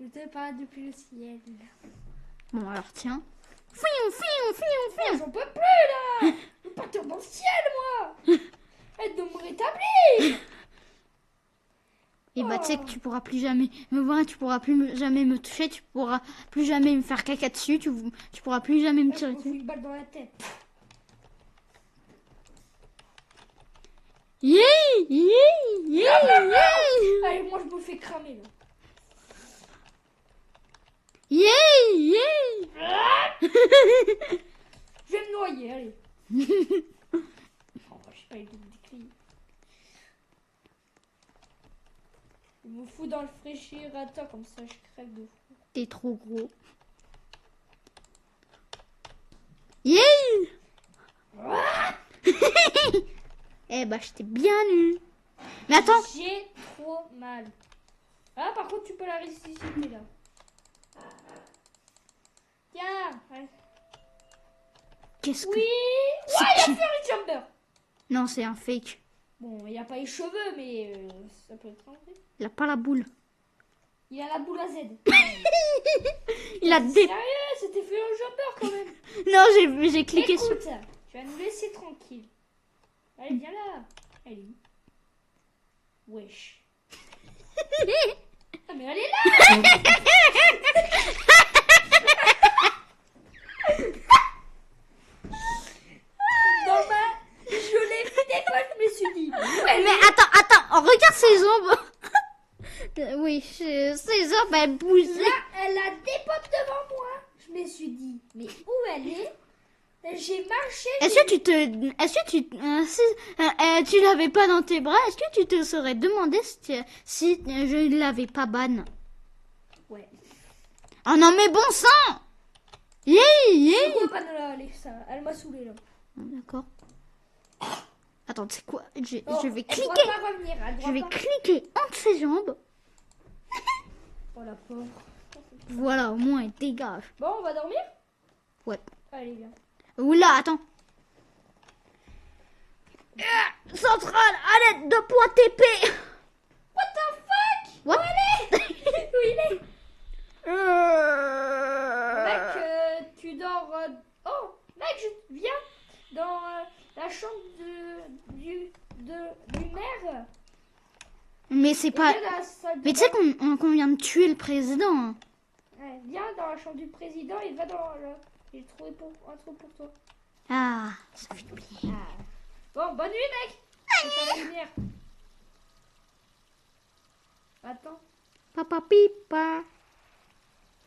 Je te parle depuis le ciel. Bon alors tiens. Fion. J'en peux plus là. Je veux partir dans le ciel moi. Aide de me rétablir. Et bah tu sais que tu pourras plus jamais me voir, tu pourras plus jamais me toucher, tu pourras plus jamais me faire caca dessus, tu pourras plus jamais me Je tirer me fous dessus. une balle dans la tête. Yeah. Allez, moi je me fais cramer là. Yeah. Je vais me noyer, allez. Oh, j'ai pas eu de déclic. Je me fous dans le réfrigérateur comme ça je crève de fou. T'es trop gros. Yeah. Eh bah j'étais bien nu. Mais attends. J'ai trop mal. Ah par contre tu peux la ressusciter là. Tiens. Ouais. Qu'est-ce que... Oui. Ouais, il a fait un jumper. Non, c'est un fake. Bon, il a pas les cheveux, mais ça peut être un vrai. Il a pas la boule. Il a la boule à Z. Il a des... Sérieux, c'était fait un jumper quand même. Non, j'ai cliqué sur... Écoute, tu vas nous laisser tranquille. Allez, viens là. Allez. Wesh. Ah mais elle est là. Dans ma... Je l'ai vu des fois, je me suis dit. Ouais, Mais attends, regarde ses jambes. Oui, ses jambes, elles bougent. là, elle a des pop devant moi. Je me suis dit, mais où elle est? J'ai marché. Est-ce que tu l'avais pas dans tes bras, est-ce que tu te serais demandé si je l'avais pas ban? Ouais. Oh non mais bon sang. Yeah. Pourquoi pas de là, allez, ça, elle m'a saoulé là. D'accord. Attends, tu sais quoi? Oh, Je vais elle pourra cliquer. pas revenir. Elle Je vais pourra pas. cliquer entre ses jambes. Oh la pauvre. Voilà, au moins elle dégage. Bon, on va dormir? Ouais. Allez, viens. Oula, attends. Centrale, à l'aide de poids TP. What the fuck? What? Où il est? Mec, tu dors... Oh, mec, je viens dans la chambre du maire. Mais c'est pas... Viens dans la salle de Mais tu sais bain. qu'on vient de tuer le président. Hein. Ouais, viens dans la chambre du président et va dans le... J'ai trouvé un trou pour toi. Ah, ça fait du bien. Bon, bonne nuit, mec. C'est la lumière. Attends, Papa pipa.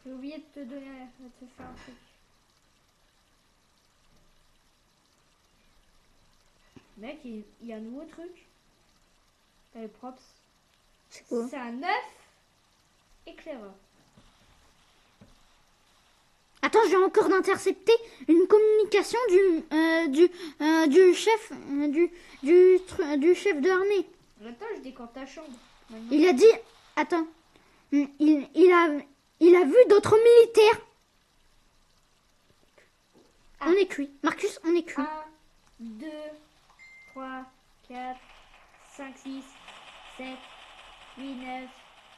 j'ai oublié de te donner... de te faire un truc. Mec, il y a un nouveau truc. T'as les props. C'est quoi? C'est un œuf éclaireur. Attends, j'ai encore d'intercepter une communication du chef du chef de l'armée. Attends, je décore ta chambre. Maintenant. Il a dit, attends, il a vu d'autres militaires. Ah. On est cuit, Marcus, on est cuit. 1, 2, 3, 4, 5, 6, 7, 8, 9,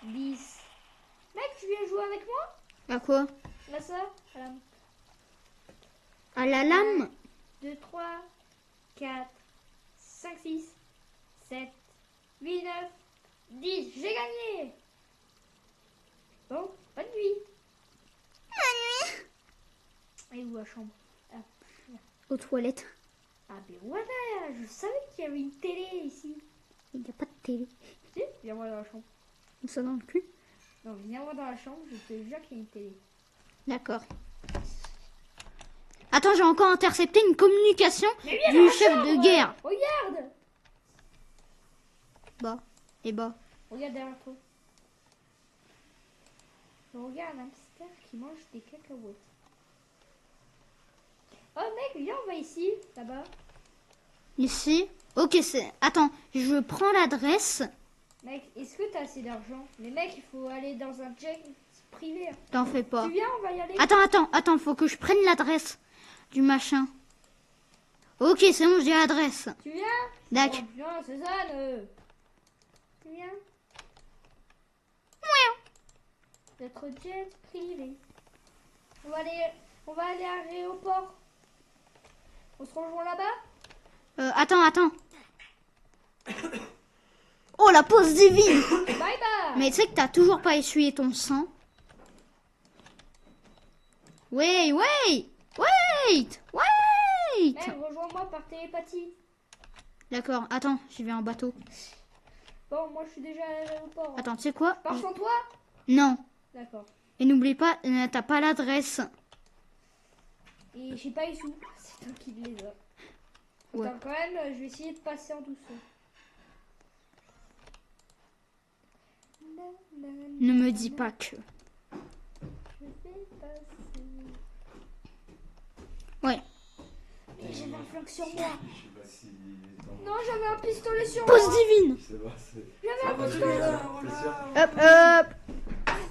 10. Mec, tu viens jouer avec moi? À quoi? Là, ça? À la lame. 2, 3, 4, 5, 6, 7, 8, 9, 10. J'ai gagné! Bon, bonne nuit. Bonne nuit. Et où la chambre? Ah, Aux toilettes. ah ben voilà, je savais qu'il y avait une télé ici. Il n'y a pas de télé. Si, viens voir dans la chambre. Ça dans le cul. Non, viens voir dans la chambre, je te jure qu'il y a une télé. D'accord. Attends, j'ai encore intercepté une communication Mais viens du dans la chef chambre, de guerre. Regarde! Bas et bas. Regarde derrière toi. Je regarde un hamster qui mange des cacahuètes. Oh mec, viens, on va ici, là-bas. Ici. Ok, c'est... Attends, je prends l'adresse. Mec, est-ce que t'as assez d'argent? Mais mec, il faut aller dans un jet privé. T'en fais pas. Tu viens, on va y aller. Attends, faut que je prenne l'adresse du machin. Ok, c'est bon, j'ai l'adresse. Tu viens? D'accord. Oh, viens, Cézanne. Tu viens? Notre jet privé. On va aller à l'aéroport. On se rejoint là-bas? Attends. Oh, la pause divine. Bye bye. Mais tu sais que t'as toujours pas essuyé ton sang. Wait. Mec, rejoins-moi par télépathie. D'accord, attends, j'y vais en bateau. Bon, moi je suis déjà à l'aéroport. Attends, tu sais quoi? Pars sans toi? Non. D'accord. Et n'oublie pas, t'as pas l'adresse. Et j'ai pas les sous. C'est toi qui les as. Ouais. Attends, quand même, je vais essayer de passer en douceur. Ne me dis pas que. Je vais passer. Ouais. Mais j'avais un flingue sur moi. Je sais pas si. Non, j'avais un pistolet sur Pause moi. divine. Je sais pas, c'est. J'avais un Ah, pistolet. C'est sûr. Hop.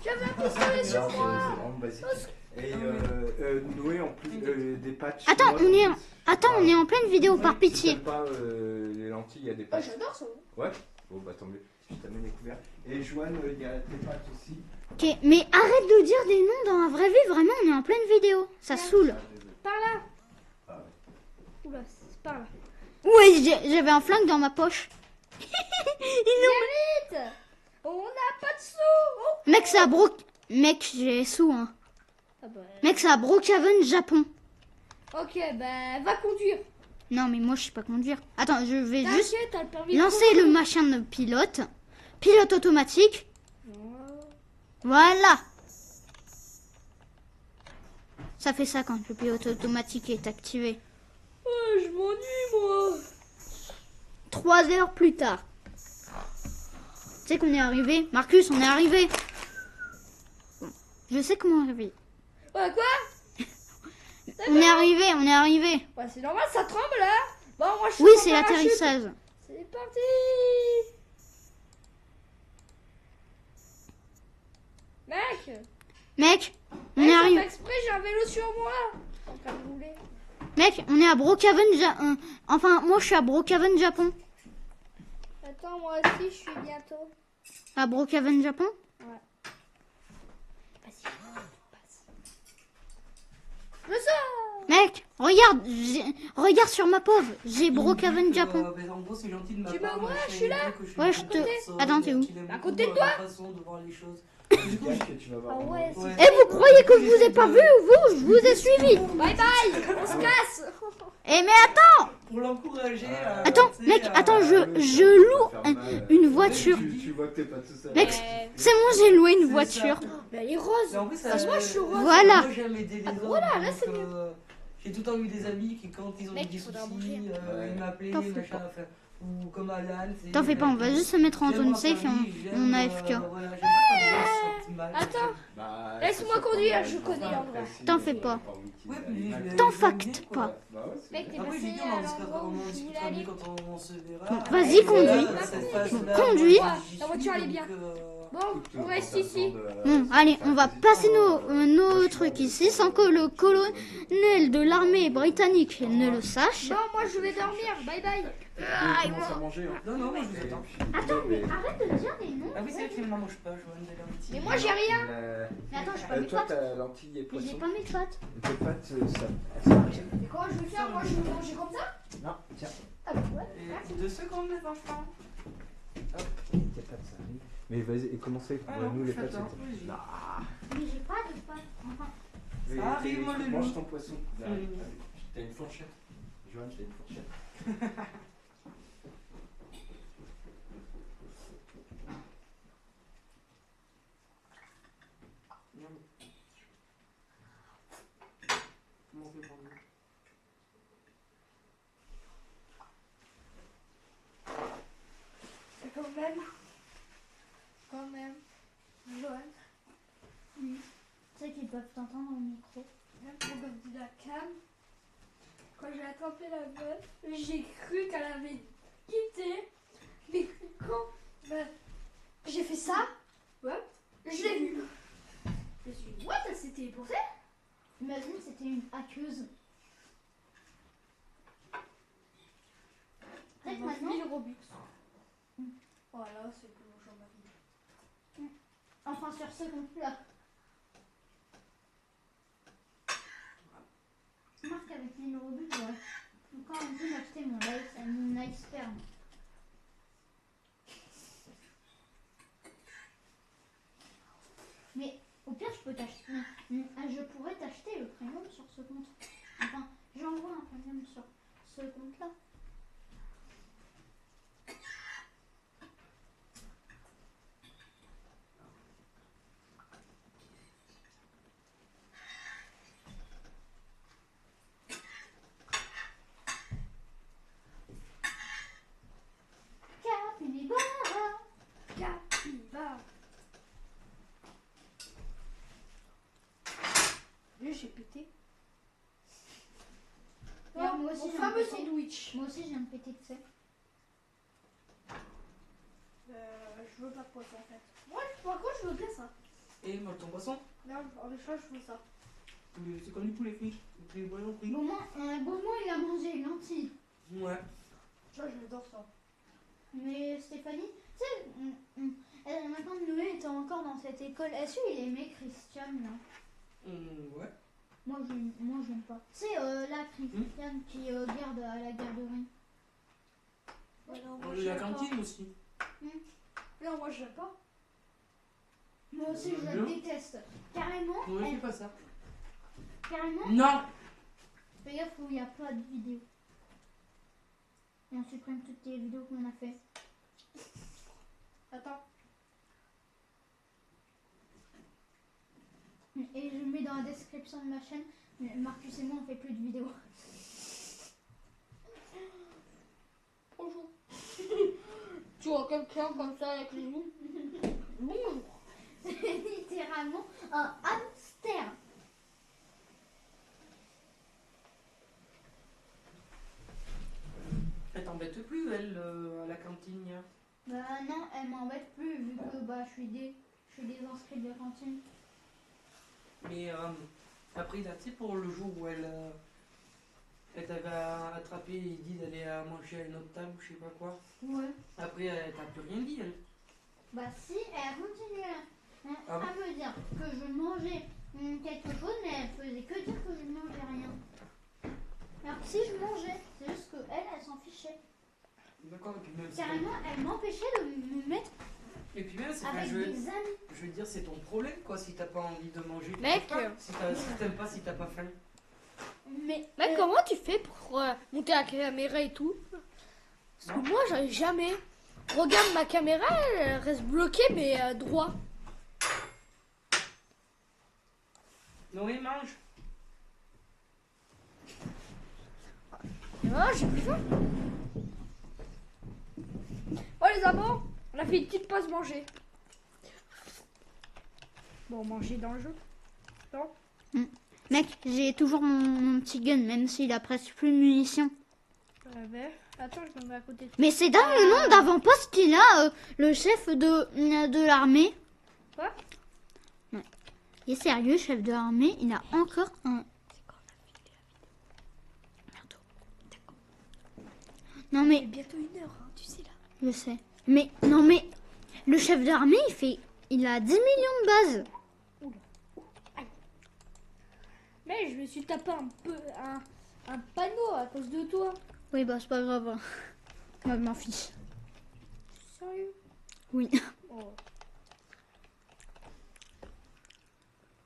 J'avais un pistolet sur C'est moi. vraiment basique. Et Noé, en plus, des patchs. Attends, chinois, on est en pleine vidéo, par Si pitié. t'aimes pas les lentilles, il y a des Oh, patchs. j'adore ça. Ouais. Bon, bah tant mieux. Je t'amène les couverts. Et Joanne, il y a tes patchs aussi. Ok, mais arrête de dire des noms dans la vraie vie, vraiment, on est en pleine vidéo. Ça saoule. Ah, désolé. Par là. Ah ouais. Oula, c'est par là. Ouais, j'avais un flingue dans ma poche. Vite. On n'a pas de sous. Oh. Mec, c'est à Mec, j'ai sous, hein. Ah bah. Mec, c'est à Brookhaven, Japon. Ok, bah va conduire. Non, mais moi, je sais pas conduire. Attends, je vais juste T'inquiète, t'as le permis de lancer conduire. le machin de pilote. Pilote automatique. Oh. Voilà. Ça fait ça quand le pilote automatique est activé. Oh, je m'ennuie, moi. 3 heures plus tard. Tu sais qu'on est arrivé. Marcus, on est arrivé. Bon, je sais comment arriver. Ouais, quoi? On est arrivé. Ouais, c'est normal, ça tremble là. Bon, moi je suis Oui, en c'est parachute. l'atterrissage. C'est parti. Mec, Mec, on mec, est sans arrivé. faire exprès, j'ai un vélo sur moi. En train de rouler. Mec, on est à Brookhaven, enfin, moi je suis à Brookhaven, Japon. Attends, moi aussi, je suis bientôt. À Brookhaven, Japon? Vas-y, passe. Je sors. Mec, regarde, regarde sur ma pauvre. J'ai Brookhaven, Japon. En gros, c'est gentil de ma Tu part. me vois, machin je suis et là. tout, que Ouais, suis je une te- personne Attends, t'es où? qui aime À beaucoup côté de ma toi. façon de voir les choses. Gage que tu vas voir. Ah ouais, Ouais. Eh, vous croyez que je vous ai pas vu, vous? Je vous ai suivi. Bye bye, on se casse. Eh, mais attends, Pour l'encourager. attends, tu sais, mec, attends, Ah, je loue une voiture. Tu vois que t'es pas tout seul. Mec, c'est bon, j'ai loué une C'est voiture. ça. Mais elle est rose. Mais en plus, Moi, je suis rose. Voilà. Moi, j'aime aider les autres. voilà, là, donc, c'est mieux. j'ai tout le temps eu des amis qui, quand ils ont Mec, des il faudra soucis, manger. ils m'appelaient, T'en fais machin, enfin, ou comme Alan. T'en fais pas, on va juste se mettre en zone safe et on AFK. Attends. Bah, Laisse-moi ça, conduire, ça, je ça, connais, ça, en vrai. ça, T'en ça, fais ça, pas. Ouais, ça, T'en factes pas. Bah ouais, c'est Mec, bien. t'es Après, j'ai dit, passé à l'endroit où on en je voulais discutera aller. mieux quand on se verra. Bon, vas-y, conduis. Conduis. La voiture, elle est bien. Bon, on reste ici. Bon, allez, on va passer nos trucs ici sans que le colonel de l'armée britannique ne le sache. Bon, moi je vais dormir. Bye bye. Ah, Commence à manger. Hein. Non, non, moi je vous attends. Attends, mais arrête de dire des noms. Ah oui, c'est vrai que ne mange pas, Joanne, de la Mais moi j'ai rien. Mais attends, j'ai pas mes Toi, pattes. t'as lentilles et Mais j'ai poisson. pas mes pattes. Tes pâtes, ça marche. Mais comment je vais faire? Moi je vais manger comme ça. Non, tiens. Ah bah ouais. Et 2 secondes, les enfants. Hop, tes pâtes, ça arrive. Mais vas-y, et comment ça Ah ouais, non, nous les je pâtes, t'attends. c'était. Non. Mais j'ai pas de pattes. Enfin, Mais Ça arrive, moi, le mange loup. ton poisson. Là, t'as une fourchette. Joanne, t'as une fourchette. Comment on fait pour nous? Quand même. Joanne, tu sais qu'ils peuvent t'entendre au micro. même pour de la cam. Quand j'ai attrapé la meuf, j'ai cru qu'elle avait quitté. Mais quand j'ai fait ça, ouais, je l'ai vu. Je me suis dit, what, elle s'est téléportée? Imagine, c'était une hackeuse. Peut-être maintenant. 1000 Robux. Voilà, c'est le plus beau jour de ma vie. Enfin, sur ce compte-là. Marc, avec les Robux, ouais. Quand on peut m'acheter mon nice sperm. Mais au pire, je peux t'acheter. Je pourrais t'acheter le premium sur ce compte. Enfin, j'envoie un premium sur ce compte-là. Capybara. Capybara. J'ai pété. Regarde, moi aussi, Mon j'ai un fameux pété. sandwich. Moi aussi, j'ai un pété de sel. Je veux pas de poisson en fait. Moi, par contre, je veux bien ça. Et mange ton poisson. Non, en échange, je veux ça. C'est comme du poulet frit. Le poulet poisson frit. Beaumont, il a mangé une lentille. Ouais. Ça, j'adore ça. Mais Stéphanie, tu sais, maintenant Noé était encore dans cette école. Est-ce qu'il aimait Christiane là? Ouais. Moi, j'aime pas. C'est la Christiane qui garde à la garderie. Non, moi, La j'aime cantine pas. aussi. Non, moi, j'aime pas. Moi aussi, je la Bien. déteste. Carrément, Non, fais pas ça. carrément. Non. Fais gaffe où il n'y a pas de vidéo. Et on supprime toutes les vidéos qu'on a fait. Attends. Et je mets dans la description de ma chaîne. Marcus et moi, on fait plus de vidéos. Bonjour. Tu vois quelqu'un comme ça avec les nous? Bonjour. C'est littéralement un hamster. je suis des inscrits de la cantine. Mais après, là, tu sais, pour le jour où elle t'avait attrapé et dit d'aller manger à une autre table ou je sais pas quoi. Ouais. Après, elle t'a plus rien dit, elle. Bah si, elle continuait Ah bon? à me dire que je mangeais quelque chose, mais elle faisait que dire que je ne mangeais rien. Alors que si je mangeais, c'est juste qu'elle s'en fichait. D'accord, et puis même. Carrément, elle m'empêchait de me mettre Et puis même, c'est avec pas des amis. je veux dire, c'est ton problème, quoi, si t'as pas envie de manger. tu Mec, manges pas. Si t'aimes pas, si t'as pas faim. Mais Mec, comment tu fais pour monter la caméra et tout? Parce que moi, j'arrive jamais. Regarde ma caméra, elle reste bloquée, mais droit. Noé, mange. Ah, j'ai plus faim. Oh les amants, on a fait une petite pause manger. Bon, manger dans le jeu. Non? mec, j'ai toujours mon petit gun, même s'il a presque plus de munitions. Attends, je me mets à côté de toi. Mais c'est dingue le nom d'avant-poste qu'il a, le chef de l'armée. Quoi? Ouais. Il est sérieux, chef de l'armée, il a encore un... Non C'est mais, bientôt 1 heure, hein, tu sais là. je sais. Mais, non mais, le chef d'armée, il a 10 millions de bases. Mais je me suis tapé un panneau à cause de toi. Oui, bah c'est pas grave. Hein. Moi, je m'en fiche. Sérieux? Oui. Oh.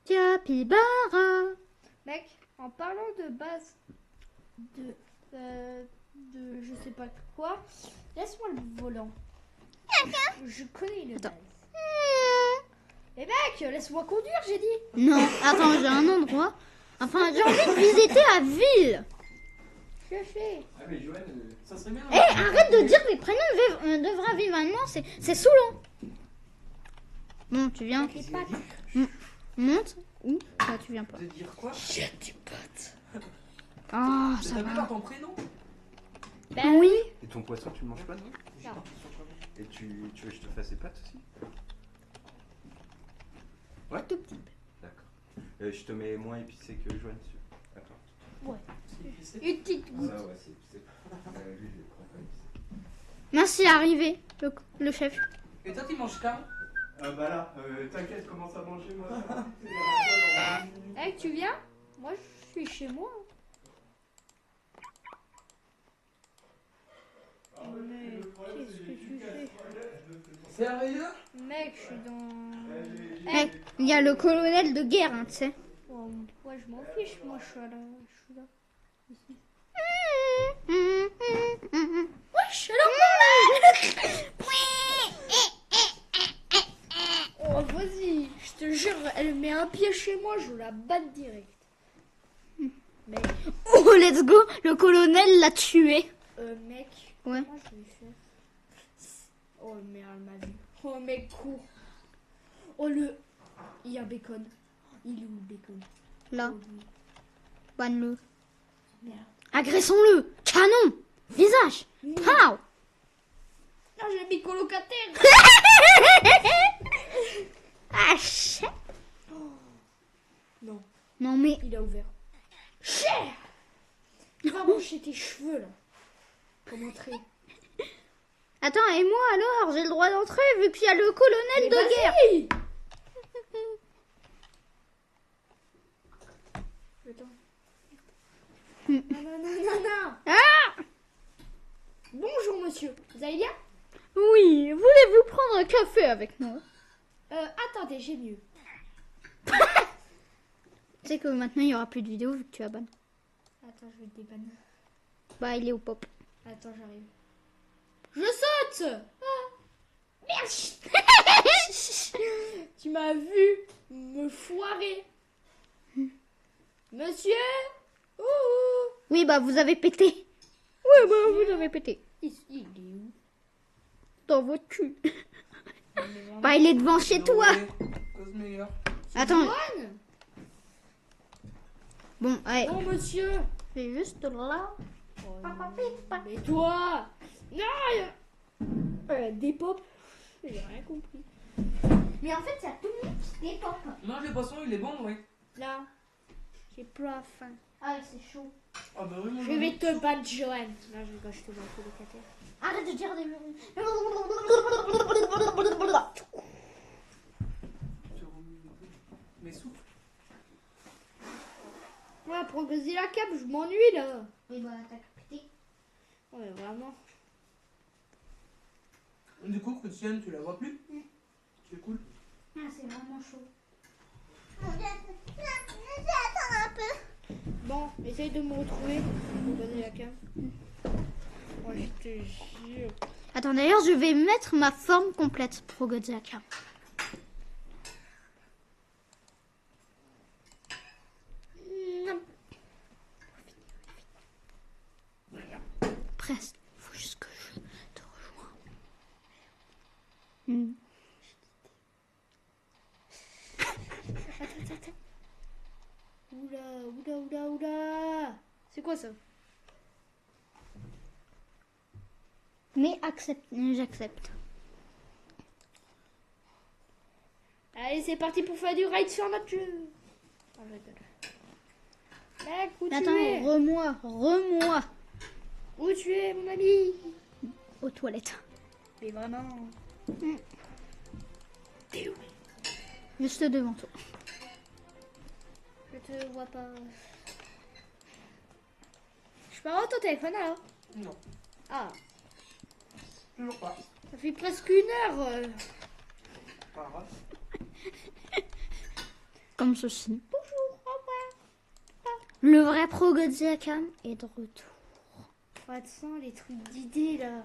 Capybara. Mec, en parlant de base de je sais pas quoi, laisse-moi le volant. Je connais une base. Et mec, laisse-moi conduire, j'ai dit. Non, attends, j'ai un endroit. Enfin, j'ai envie de visiter la ville. Je le fais. Ah, mais Joanne, Ça serait bien. Eh, arrête de dire les prénoms de vrais vivants, c'est saoulant. Bon, tu viens. Des pattes. Monte. Où? Ah, tu viens pas. De dire quoi? J'ai des pattes. Ah, Je ça t'appelle va. par ton prénom. Ben oui. et ton poisson, tu le manges pas, non? Non. Et tu veux que je te fasse les pâtes aussi? Ouais? Tout petit peu. D'accord. Je te mets moins épicé que Joanne dessus. D'accord. Une petite goutte. Ah ouais, c'est épicé. Lui, je le prends pas épicé. Merci, arrivé, le chef. Et toi, tu manges quand? Bah là, t'inquiète, commence à manger, moi. Ça va. Eh, tu viens? Moi, je suis chez moi. Mais qu'est-ce que tu fais? Sérieux? Mec, je suis dans... Eh, il y a le colonel de guerre, hein, tu sais. Oh, ouais, je m'en fiche, moi, je suis là. Ici. Ouais, je suis là. Oh, vas-y, je te jure, elle met un pied chez moi, je la batte direct. Mec, Oh, let's go, le colonel l'a tué. mec, Ouais. comment je vais faire? Oh, mais elle m'a vu. Oh, mec, cours. Oh, il y a bacon. Il est où le bacon? Là, Oh, lui. banne-le. Merde. Agressons-le. Canon. Visage. Pow. Ah, j'ai mis colocataire. Ah, chef. Non, Non mais, il a ouvert. Cher. Va brancher tes cheveux, là. Pour montrer. attends, et moi alors, j'ai le droit d'entrer vu qu'il y a le colonel de guerre. guerre. Attends. Non. Ah. Bonjour, monsieur. Vous allez bien? Oui, voulez-vous prendre un café avec nous? Attendez, j'ai mieux. Tu sais que maintenant il y aura plus de vidéos vu que tu as ban. Attends, je vais te dépanner. Bah, il est au pop. Attends, j'arrive. Je saute. Merde. Tu m'as vu me foirer. Monsieur. Ouh. Oui, bah, vous avez pété. Oui, bah, vous avez pété. Il est où? Dans votre cul. Bah, il est devant chez toi. Cause meilleure. Attends. Joanne. Bon, allez. Bon, monsieur. C'est juste là. Oh, mais toi. Non. Des pop. J'ai rien compris. Mais en fait, ça tout le monde qui dépend. Non, le poisson, il est bon, ouais. Là, j'ai pas faim. Ah, c'est chaud. Ah bah oui, moi Je vais te battre, Johan. Là, je vais te battre le cater. Arrête de dire des... Mais souffle. Ouais, progresser la cape, je m'ennuie là. Oui, bah, t'as capté. Ouais, vraiment. Du coup, Christiane, tu la vois plus? C'est cool. Ah, c'est vraiment chaud. Bon, essaye de me retrouver. Progresser la cape. Oh, je te jure. Attends, d'ailleurs, je vais mettre ma forme complète pour Godzilla. Presque. Faut juste que je te rejoins. Attends. Oula. C'est quoi ça? Mais j'accepte. Allez, c'est parti pour faire du raid sur notre jeu. Oh, je rigole. Mec, où tu Attends, es? remoi. Où tu es, mon ami? Aux toilettes. Mais vraiment. T'es où? Juste devant toi. Je te vois pas. Je peux avoir ton téléphone alors? Non, Ah, toujours pas. ça fait presque 1 heure. Pas grave. Comme ceci. Bonjour, au revoir. Le vrai pro Godzilla est de retour. Pas de sang, les trucs d'idées là.